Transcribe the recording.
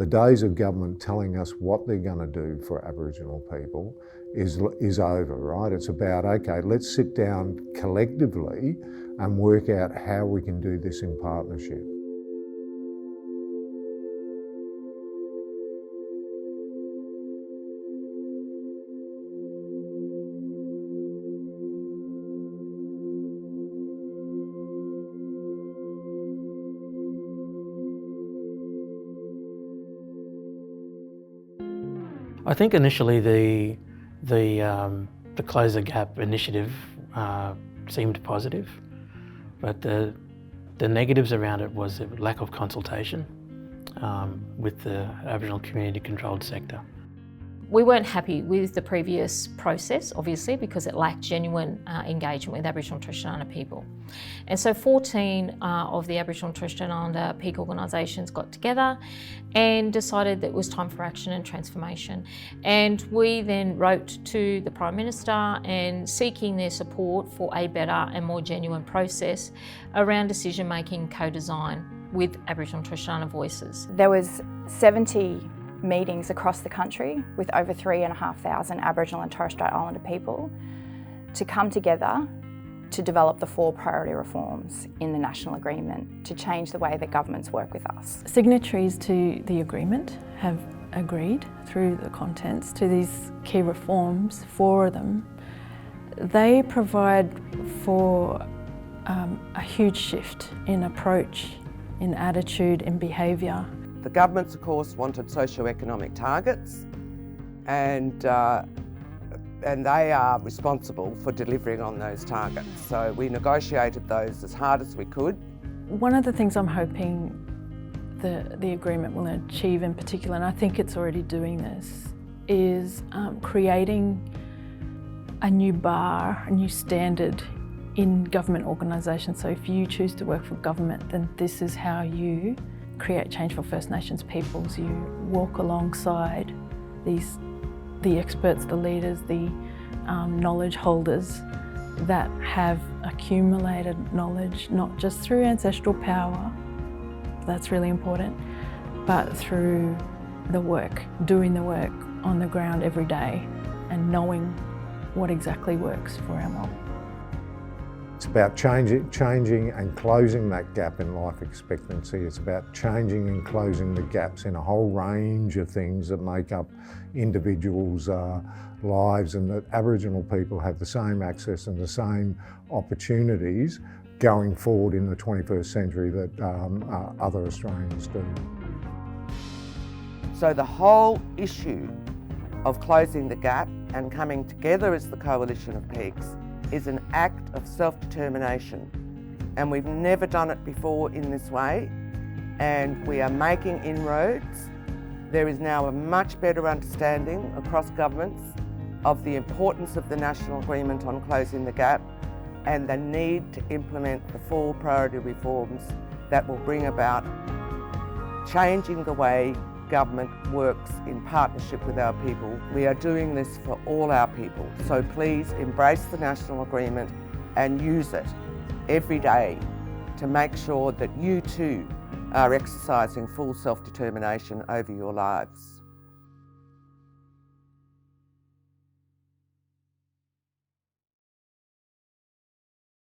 The days of government telling us what they're going to do for Aboriginal people is over, right? It's about, okay, let's sit down collectively and work out how we can do this in partnership. I think initially the Close the Gap initiative seemed positive, but the negatives around it was the lack of consultation with the Aboriginal community-controlled sector. We weren't happy with the previous process, obviously, because it lacked genuine engagement with Aboriginal and Torres Strait Islander people. And so 14 of the Aboriginal and Torres Strait Islander peak organisations got together and decided that it was time for action and transformation. And we then wrote to the Prime Minister and seeking their support for a better and more genuine process around decision-making co-design with Aboriginal and Torres Strait Islander voices. There was 70 meetings across the country with over 3,500 Aboriginal and Torres Strait Islander people to come together to develop the 4 priority reforms in the national agreement to change the way that governments work with us. Signatories to the agreement have agreed through the contents to these key reforms, 4 of them. They provide for a huge shift in approach, in attitude, in behaviour. The governments, of course, wanted socio-economic targets, and they are responsible for delivering on those targets. So we negotiated those as hard as we could. One of the things I'm hoping the agreement will achieve in particular, and I think it's already doing this, is creating a new bar, a new standard in government organisations. So if you choose to work for government, then this is how you create change for First Nations peoples. You walk alongside the experts, the leaders, the knowledge holders that have accumulated knowledge, not just through ancestral power, that's really important, but through the work, doing the work on the ground every day and knowing what exactly works for our mob. It's about changing and closing that gap in life expectancy. It's about changing and closing the gaps in a whole range of things that make up individuals' lives, and that Aboriginal people have the same access and the same opportunities going forward in the 21st century that other Australians do. So the whole issue of closing the gap and coming together as the coalition of peaks is an act of self-determination, and we've never done it before in this way, and we are making inroads. There is now a much better understanding across governments of the importance of the national agreement on closing the gap and the need to implement the 4 priority reforms that will bring about changing the way government works in partnership with our people. We are doing this for all our people, so please embrace the national agreement and use it every day to make sure that you too are exercising full self-determination over your lives.